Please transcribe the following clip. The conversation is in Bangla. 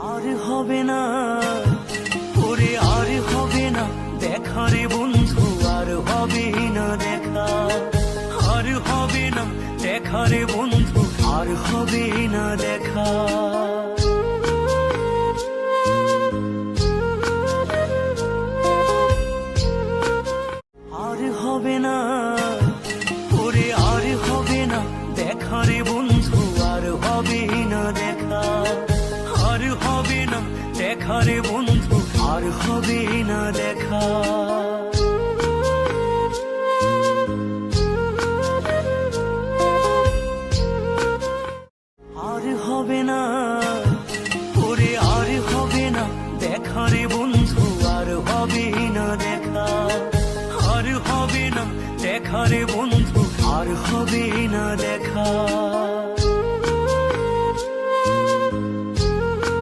আর হবে না ওরে, আর হবে না দেখা রে বন্ধু, আর হবে না দেখা, আর হবে না দেখা রে বন্ধু, আর হবে না দেখা। আর হবে না ওরে, আর হবে না দেখা রে বন্ধু, আর হবে না দেখা, আর হবে না দেখা রে বন্ধু, আর হবে না দেখা। আর হবে না ওরে, আর হবে না দেখা রে বন্ধু, আর হবে না দেখা, আর হবে না দেখা রে বন্ধু, আর হবে না দেখা।